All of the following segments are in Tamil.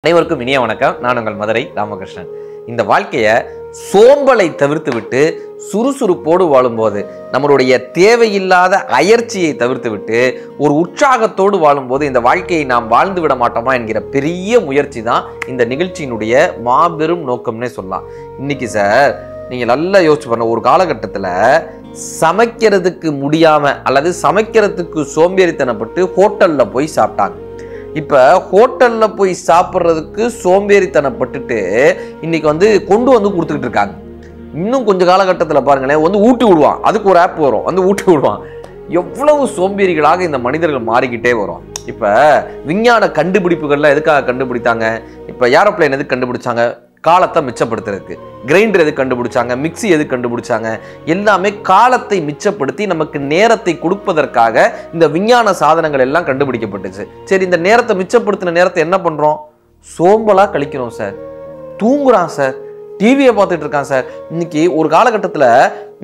அனைவருக்கும் இனிய வணக்கம். நான் உங்கள் மதுரை ராமகிருஷ்ணன். இந்த வாழ்க்கையை சோம்பலை தவிர்த்து விட்டு சுறுசுறுப்போடு வாழும்போது, நம்மளுடைய தேவையில்லாத அயற்சியை தவிர்த்து விட்டு ஒரு உற்சாகத்தோடு வாழும்போது இந்த வாழ்க்கையை நாம் வாழ்ந்து விட மாட்டோமா என்கிற பெரிய முயற்சி தான் இந்த நிகழ்ச்சியினுடைய மாபெரும் நோக்கம்னே சொல்லலாம். இன்னைக்கு சார் நீங்கள் நல்லா யோசிச்சு பாருங்க, ஒரு காலகட்டத்தில் சமைக்கிறதுக்கு முடியாம அல்லது சமைக்கிறதுக்கு சோம்பேறித்தனப்பட்டு ஹோட்டலில் போய் சாப்பிட்டாங்க. இப்ப ஹோட்டல்ல போய் சாப்பிட்றதுக்கு சோம்பேறித்தனப்பட்டுட்டு இன்னைக்கு கொண்டு கொடுத்துக்கிட்டு இருக்காங்க. இன்னும் கொஞ்சம் காலகட்டத்தில் பாருங்களேன், ஊட்டி விடுவான், அதுக்கு ஒரு ஆப் வரும், ஊட்டி விடுவான். எவ்வளவு சோம்பேறிகளாக இந்த மனிதர்கள் மாறிக்கிட்டே வரும். இப்ப விஞ்ஞான கண்டுபிடிப்புகள்லாம் எதுக்காக கண்டுபிடித்தாங்க? இப்ப ஏரோப்ளேன் எதுக்கு கண்டுபிடிச்சாங்க? காலத்தை மிச்சப்படுத்துறதுக்கு. கிரைண்டர் எது கண்டுபிடிச்சாங்க? மிக்சி எது கண்டுபிடிச்சாங்க? எல்லாமே காலத்தை மிச்சப்படுத்தி நமக்கு நேரத்தை கொடுப்பதற்காக இந்த விஞ்ஞான சாதனங்கள் எல்லாம் கண்டுபிடிக்கப்பட்டுச்சு. சரி, இந்த நேரத்தை மிச்சப்படுத்தின நேரத்தை என்ன பண்றோம்? சோம்பலா கழிக்கிறோம் சார். தூங்குறான் சார், டிவியை பார்த்துட்டு இருக்கான் சார். இன்னைக்கு ஒரு காலகட்டத்தில்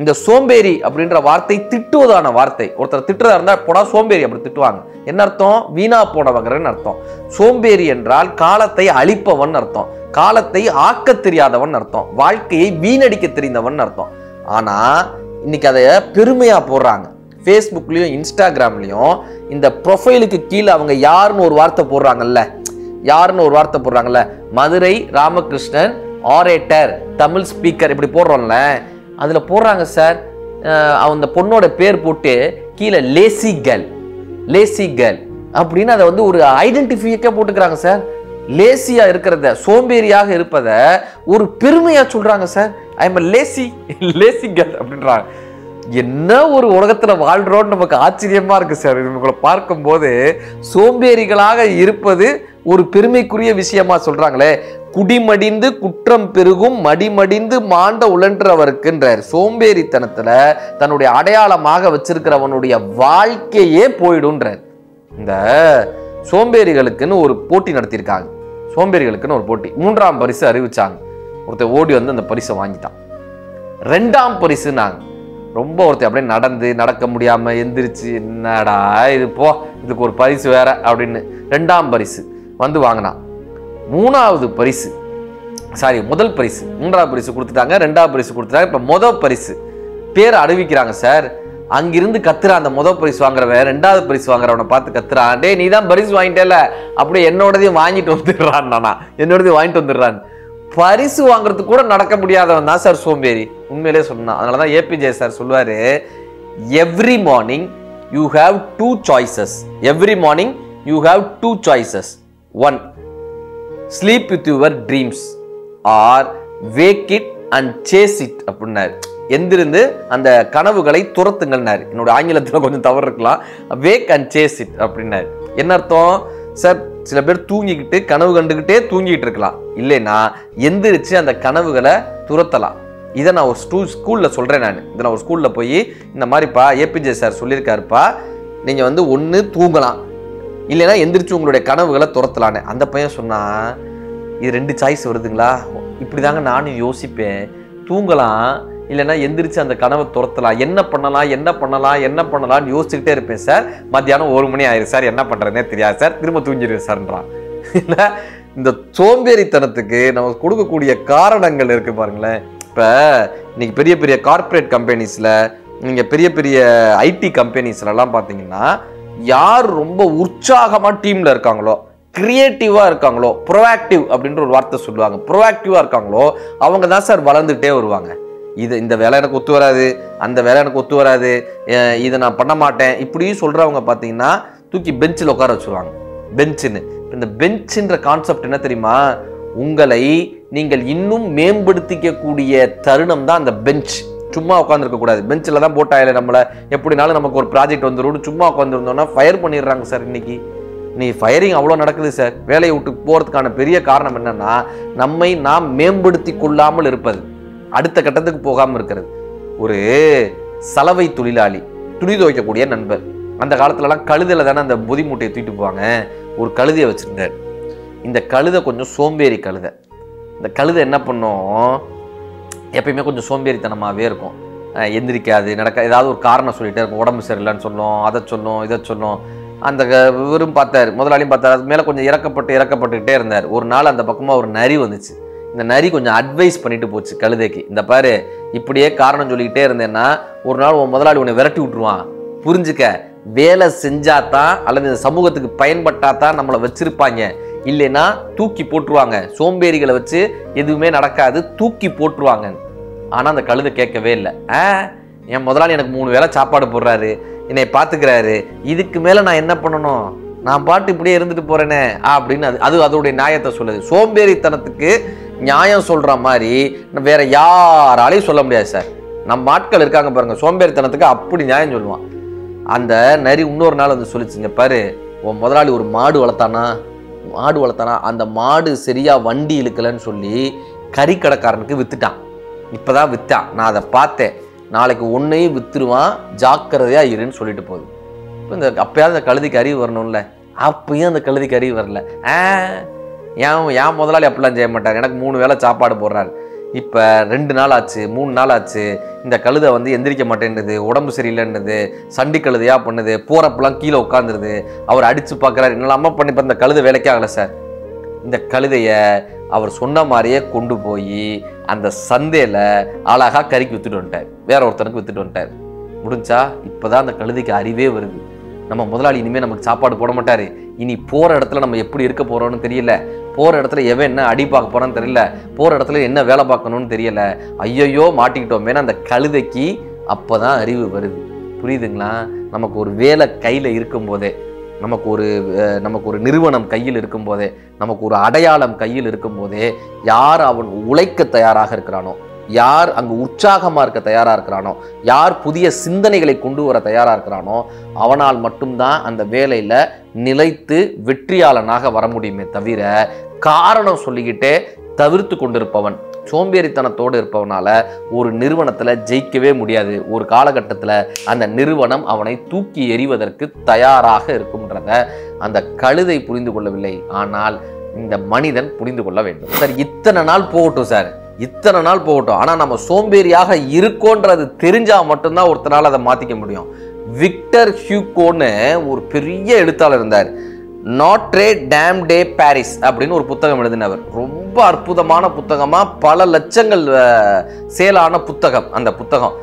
இந்த சோம்பேறி அப்படின்ற வார்த்தை திட்டுவதான வார்த்தை. ஒருத்தர் திட்டுறதா இருந்தா போடா சோம்பேறி அப்படி திட்டுவாங்க. என்ன அர்த்தம்? வீணா போனவங்கன்னு அர்த்தம். சோம்பேறி என்றால் காலத்தை அழிப்பவன் அர்த்தம், காலத்தை ஆக்க தெரியாதவன் அர்த்தம், வாழ்க்கையை வீணடிக்க தெரிந்தவன் அர்த்தம். ஆனா இன்னைக்கு அதை பெருமையா போடுறாங்க. ஃபேஸ்புக்லயும் இன்ஸ்டாகிராம்லயும் இந்த ப்ரொஃபைலுக்கு கீழே அவங்க யாருன்னு ஒரு வார்த்தை போடுறாங்கல்ல, மதுரை ராமகிருஷ்ணன் ஆரேட்டர், தமிழ் ஸ்பீக்கர், இப்படி போடுறோம்ல, அதுல போடுறாங்க சார். அந்த பொண்ணோட பேர் போட்டு கீழே லேசி கேர்ள் அப்படின்னு அதை ஒரு ஐடென்டிஃபிகா போட்டுக்கிறாங்க சார். லேசியா இருக்கிறத, சோம்பேறியாக இருப்பத ஒரு பெருமையா சொல்றாங்க sir. I am lazy girl அப்படின்றாங்க. என்ன ஒரு உலகத்துல வாழ்றோம்னு நமக்கு ஆச்சரியமா இருக்கு சார். இவங்களை பார்க்கும் போது சோம்பேறிகளாக இருப்பது ஒரு பெருமைக்குரிய விஷயமா சொல்றாங்களே. குடிமடிந்து குற்றம் பெருகும் மடிமடிந்து மாண்ட உழன்றவருக்குன்றார். சோம்பேறித்தனத்துல தன்னுடைய அடையாளமாக வச்சிருக்கிறவனுடைய வாழ்க்கையே போயிடும்ன்றார். இந்த சோம்பேறிகளுக்குன்னு ஒரு போட்டி நடத்தியிருக்காங்க. சோம்பேறிகளுக்குன்னு ஒரு போட்டி, 3ஆம் பரிசு அறிவிச்சாங்க. ஒருத்தர் ஓடி அந்த பரிசை வாங்கிட்டான். 2ஆம் பரிசு நாங்க ரொம்ப ஒருத்தர் அப்படியே நடக்க முடியாம எந்திரிச்சு, என்னடா இது போ, இதுக்கு ஒரு பரிசு வேற அப்படின்னு 2ஆம் பரிசு வாங்கினான். 3வது பரிசு, முதல் பரிசு, 3வது பரிசு கொடுத்துட்டாங்க, 2வது பரிசு கொடுத்துட்டாங்க. இப்ப முதல் பரிசு பேர் அறிவிக்கிறாங்க சார். அங்கிருந்து கத்துறான் அந்த முதல் பரிசு வாங்குறவன் 2வது பரிசு வாங்குறவனை பார்த்து கத்துறான், டே நீ தான் பரிசு வாங்கிட்டேல, அப்படியே என்னோடதையும் வாங்கிட்டு வந்துடுறான். பரிசு வாங்குறதுக்கு கூட நடக்க முடியாதவன் தான் சார் சோம்பேறி. உண்மையிலே சொன்னான். அதனாலதான் ஏபிஜே சார் சொல்லுவாரு, every morning you have two choices. 1, sleep with your dreams or wake it and chase it அப்படின்னாரு. எந்திருந்து அந்த கனவுகளை துரத்துங்கள்னாரு. என்னோட ஆங்கிலத்தில் கொஞ்சம் தவறு இருக்கலாம். வேக் அண்ட் சேஸ் இட் அப்படின்னாரு. என்ன அர்த்தம் சார்? சில பேர் தூங்கிக்கிட்டு கனவு கண்டுகிட்டே தூங்கிட்டு இருக்கலாம், இல்லைன்னா எந்திரிச்சு அந்த கனவுகளை துரத்தலாம். இதை நான் ஒரு ஸ்கூல்ல சொல்றேன். இதை நான் ஒரு ஸ்கூல்ல போய் இந்த மாதிரிப்பா ஏபிஜே சார் சொல்லியிருக்காருப்பா, நீங்க ஒன்று தூங்கலாம், இல்லைன்னா எந்திரிச்சு உங்களுடைய கனவுகளை துரத்தலான்னு. அந்த பையன் சொன்னா, இது 2 சாய்ஸ் வருதுங்களா? இப்படிதாங்க நானும் யோசிப்பேன். தூங்கலாம், இல்லைன்னா எந்திரிச்சு அந்த கனவை துரத்தலாம். என்ன பண்ணலாம்னு யோசிச்சுக்கிட்டே இருப்பேன் சார். மத்தியானம் 1 மணி ஆயிரும் சார், என்ன பண்றதுனே தெரியாது சார், திரும்ப தூங்கிடுவேன் சார்ன்றான். இந்த சோம்பேறித்தனத்துக்கு நம்ம கொடுக்கக்கூடிய காரணங்கள் இருக்கு பாருங்களேன். இப்ப இன்னைக்கு பெரிய பெரிய கார்பரேட் கம்பெனிஸ்ல, நீங்க பெரிய பெரிய ஐடி கம்பெனிஸ்ல எல்லாம் பாத்தீங்கன்னா, யார் ரொம்ப உற்சாகமா டீம்ல இருக்காங்களோ, கிரியேட்டிவா இருக்காங்களோ, ப்ரோஆக்டிவ் அப்படின்ற ஒரு வார்த்தை சொல்லுவாங்க, ப்ரோஆக்டிவா இருக்காங்களோ, அவங்க தான் சார் வளர்ந்துட்டே வருவாங்க. இந்த வேலை எனக்கு ஒத்து வராது, அந்த வேலை எனக்கு ஒத்து வராது, இதை நான் பண்ண மாட்டேன், இப்படி சொல்றவங்க பார்த்தீங்கன்னா தூக்கி பெஞ்சில் உட்கார வச்சுருவாங்க. பெஞ்சுன்னு, இந்த பெஞ்சுன்ற கான்செப்ட் என்ன தெரியுமா? உங்களை நீங்கள் இன்னும் மேம்படுத்திக்கக்கூடிய தருணம் தான் அந்த பெஞ்ச். சும்மா உட்காந்துருக்க கூடாது. பெஞ்சில் தான் போட்டாயில நம்மளை எப்படினாலும் நமக்கு ஒரு ப்ராஜெக்ட் வந்துடும், சும்மா உட்காந்துருந்தோம்னா ஃபயர் பண்ணிடுறாங்க சார். இன்னைக்கு ஃபயரிங் அவ்வளோ நடக்குது சார். வேலையை விட்டு போகிறதுக்கான பெரிய காரணம் என்னன்னா, நம்மை நாம் மேம்படுத்தி கொள்ளாமல் இருப்பது, அடுத்த கட்டத்துக்கு போகாமல் இருக்கிறது. ஒரு சலவை தொழிலாளி, துணி துவைக்கக்கூடிய நண்பர், அந்த காலத்துலலாம் கழுதையில் தானே அந்த பொதி மூட்டையை தூக்கிட்டு போவாங்க. ஒரு கழுதையை வச்சுருந்தார். இந்த கழுதை கொஞ்சம் சோம்பேறி கழுதை. இந்த கழுதை என்ன பண்ணும், எப்பயுமே கொஞ்சம் சோம்பேறித்தனமாகவே இருக்கும். எந்திரிக்காது, ஏதாவது ஒரு காரணம் சொல்லிகிட்டே இருக்கும். உடம்பு சரியில்லைன்னு சொல்லும், அதை சொல்லும், இதை சொல்லும். அந்த இவரும் பார்த்தாரு, முதலாளியும் பார்த்தாரு. அது மேலே கொஞ்சம் இறக்கப்பட்டுக்கிட்டே இருந்தார். ஒரு நாள் அந்த பக்கமாக ஒரு நரி வந்துச்சு. இந்த நரி கொஞ்சம் அட்வைஸ் பண்ணிட்டு போச்சு கழுதைக்கு. இந்த பாரு, இப்படியே காரணம் சொல்லிக்கிட்டே இருந்தேன்னா ஒரு நாள் உன் முதலாளி உன்னை விரட்டி விட்டுருவான். புரிஞ்சுக்க, வேலை செஞ்சாதான் அல்லது இந்த சமூகத்துக்கு பயன்பட்டாதான் நம்மளை வச்சிருப்பாங்க, இல்லைன்னா தூக்கி போட்டுருவாங்க. சோம்பேறிகளை வச்சு எதுவுமே நடக்காது, தூக்கி போட்டுருவாங்க. ஆனால் அந்த கழுதை கேட்கவே இல்லை. என் முதலாளி எனக்கு 3 வேளை சாப்பாடு போடுறாரு, என்னை பார்த்துக்கிறாரு, இதுக்கு மேலே நான் என்ன பண்ணணும், நான் பாட்டு இப்படியே இருந்துட்டு போறேனே அப்படின்னு அதோடைய நியாயத்தை சொல்லுது. சோம்பேறித்தனத்துக்கு நியாயம் சொல்ற மாதிரி வேற யாராலையும் சொல்ல முடியாது சார். நம்ம ஆட்கள் இருக்காங்க பாருங்க, சோம்பேறித்தனத்துக்கு அப்படி நியாயம் சொல்லுவான். அந்த நரி இன்னொரு நாள் வந்து சொல்லிச்சுங்க, பாரு உன் முதலாளி ஒரு மாடு வளர்த்தானா, அந்த மாடு சரியா வண்டி இழுக்கலன்னு சொல்லி கறிக்கடைக்காரனுக்கு வித்துட்டான். இப்பதான் வித்தான், நான் அதை பார்த்தேன், நாளைக்கு ஒன்னையும் வித்துருவான், ஜாக்கிரதையா இருன்னு சொல்லிட்டு போகுது. இப்போ அப்பயாவது அந்த கழுதைக்கு அறிவு வரணும்ல, அப்பயும் அந்த கழுதைக்கு அறிவு வரல. ஏன் முதலாளி அப்படிலாம் செய்ய மாட்டார், எனக்கு 3 வேளை சாப்பாடு போடுறாரு. இப்போ 2 நாள் ஆச்சு, 3 நாள் ஆச்சு, இந்த கழுதை வந்து எந்திரிக்க மாட்டேன்னுது, உடம்பு சரியில்லைன்னுது, சண்டி கழுதையா பண்ணுது, போறப்பெல்லாம் கீழே உட்காந்துருது, அவர் அடிச்சு பார்க்குறாரு, என்னெல்லாமா பண்ணி. இப்போ இந்த கழுதை வேலைக்கே ஆகலை சார். இந்த கழுதையை அவர் சொன்ன மாதிரியே கொண்டு போய் அந்த சந்தையில் அழகா கறிக்கு வித்துட்டு வந்துட்டார், வேற ஒருத்தனுக்கு வித்துட்டு வந்துட்டார். முடிஞ்சா இப்போதான் அந்த கழுதைக்கு அறிவே வருது, நம்ம முதலாளி இனிமேல் நமக்கு சாப்பாடு போட மாட்டாரு, இனி போகிற இடத்துல நம்ம எப்படி இருக்க போகிறோன்னு தெரியல, போகிற இடத்துல எவன் என்ன அடி பார்க்க போகிறான்னு தெரியல, போகிற இடத்துல என்ன வேலை பார்க்கணும்னு தெரியல, ஐயையோ மாட்டிக்கிட்டோமேனா அந்த கழுதைக்கு அப்போ தான் அறிவு வருது. புரியுதுங்களா? நமக்கு ஒரு வேலை கையில் இருக்கும்போதே, நமக்கு ஒரு நிறுவனம் கையில் இருக்கும்போதே, நமக்கு ஒரு அடையாளம் கையில் இருக்கும்போதே, யார் அவன் உழைக்க தயாராக இருக்கிறானோ, யார் அங்கு உற்சாகமாக இருக்க தயாராக இருக்கிறானோ, யார் புதிய சிந்தனைகளை கொண்டு வர தயாராக இருக்கிறானோ, அவனால் மட்டும்தான் அந்த வேலையில் நிலைத்து வெற்றியாளனாக வர முடியுமே தவிர காரணம் சொல்லிக்கிட்டே தவிர்த்து கொண்டிருப்பவன், சோம்பேறித்தனத்தோடு இருப்பவனால ஒரு நிறுவனத்தில் ஜெயிக்கவே முடியாது. ஒரு காலகட்டத்தில் அந்த நிறுவனம் அவனை தூக்கி எறிவதற்கு தயாராக இருக்கும்ன்றத அந்த கழுதை புரிந்து கொள்ளவில்லை. ஆனால் இந்த மனிதன் புரிந்து கொள்ள வேண்டும். சார் இத்தனை நாள் போகட்டும் சார், இத்தனை நாள் போகட்டும், ஆனால் நம்ம சோம்பேறியாக இருக்கோன்றது தெரிஞ்சால் மட்டும்தான் ஒருத்தரால் அதை மாற்றிக்க முடியும். விக்டர் ஹியூகோன்னு ஒரு பெரிய எழுத்தாளர் இருந்தார். நாட்ரே டேம் டே பாரிஸ் அப்படின்னு ஒரு புத்தகம் எழுதினவர். ரொம்ப அற்புதமான புத்தகமாக, பல லட்சங்கள் சேலான புத்தகம். அந்த புத்தகம்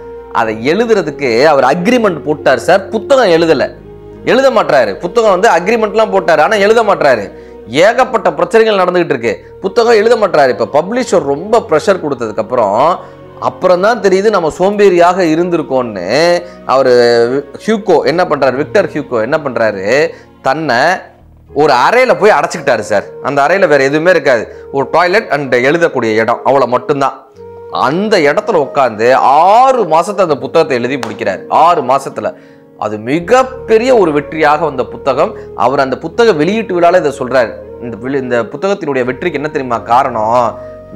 அதை எழுதுறதுக்கு அவர் அக்ரிமெண்ட் போட்டார் சார். புத்தகம் எழுத மாட்டாரு. புத்தகம் வந்து அக்ரிமெண்ட்லாம் போட்டார், ஆனால் எழுத மாட்டாரு. ஏகப்பட்ட பிரச்சனைகள் நடந்துகிட்டு இருக்கு, புத்தகம் எழுத மாட்டாரு. இப்போ பப்ளிஷர் ரொம்ப ப்ரெஷர் கொடுத்ததுக்கு அப்புறம் தான் தெரியுது நம்ம சோம்பேறியாக இருந்திருக்கோன்னு. அவர் ஹியூகோ என்ன பண்றாரு, விக்டர் ஹியூகோ என்ன பண்றாரு, தன்னை ஒரு அறையில போய் அடைச்சிக்கிட்டாரு சார். அந்த அறையில வேற எதுவுமே இருக்காது, ஒரு டாய்லெட் அண்ட் எழுதக்கூடிய இடம், அவ்வளோ மட்டும்தான். அந்த இடத்துல உட்காந்து 6 மாசத்துல அந்த புத்தகத்தை எழுதி முடிக்கிறார். 6 மாசத்துல அது மிகப்பெரிய ஒரு வெற்றியாக வந்த புத்தகம். அவர் அந்த புத்தக வெளியீட்டு விழால இதை சொல்றாரு. இந்த புத்தகத்தினுடைய வெற்றிக்கு என்ன தெரியுமா காரணம்,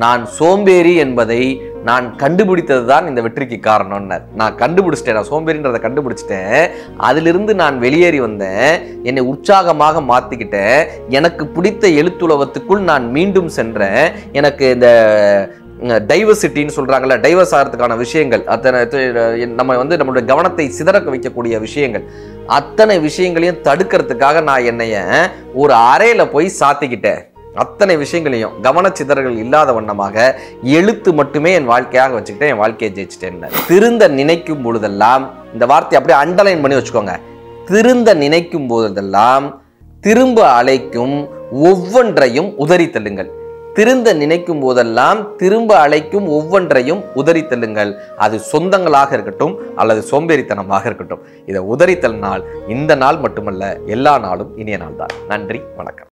நான் சோம்பேறி என்பதை நான் கண்டுபிடித்தது தான் இந்த வெற்றிக்கு காரணம்னார். நான் கண்டுபிடிச்சிட்டேன், நான் சோம்பேறின்றதை கண்டுபிடிச்சிட்டேன், அதிலிருந்து நான் வெளியேறி வந்தேன், என்னை உற்சாகமாக மாற்றிக்கிட்டேன், எனக்கு பிடித்த எழுத்துலகத்துக்குள் நான் மீண்டும் சென்றேன், எனக்கு இந்த டைவர்சிட்டின்னு சொல்றாங்கல்ல, டைவர்ஸ் ஆகிறதுக்கான விஷயங்கள், அத்தனை நம்ம வந்து நம்மளுடைய கவனத்தை சிதறக்க வைக்கக்கூடிய விஷயங்கள், அத்தனை விஷயங்களையும் தடுக்கிறதுக்காக நான் என்னைய ஒரு அறையில போய் சாத்திக்கிட்டேன். அத்தனை விஷயங்களையும் கவனச்சிதறல்கள் இல்லாத வண்ணமாக எழுத்து மட்டுமே என் வாழ்க்கையாக வச்சுக்கிட்டேன், என் வாழ்க்கையை ஜெயிச்சிட்டேன். திருந்த நினைக்கும் பொழுதெல்லாம், இந்த வார்த்தையை அப்படியே அண்டர்லைன் பண்ணி வச்சுக்கோங்க, திருந்த நினைக்கும் போதெல்லாம் திரும்ப அழைக்கும் ஒவ்வொன்றையும் உதறி தள்ளுங்கள். திருந்த நினைக்கும் போதெல்லாம் திரும்ப அழைக்கும் ஒவ்வொன்றையும் உதறி தள்ளுங்கள். அது சொந்தங்களாக இருக்கட்டும் அல்லது சோம்பேறித்தனமாக இருக்கட்டும், இதை உதறி தள்ளினால் இந்த நாள் மட்டுமல்ல, எல்லா நாளும் இனிய நாள் தான். நன்றி, வணக்கம்.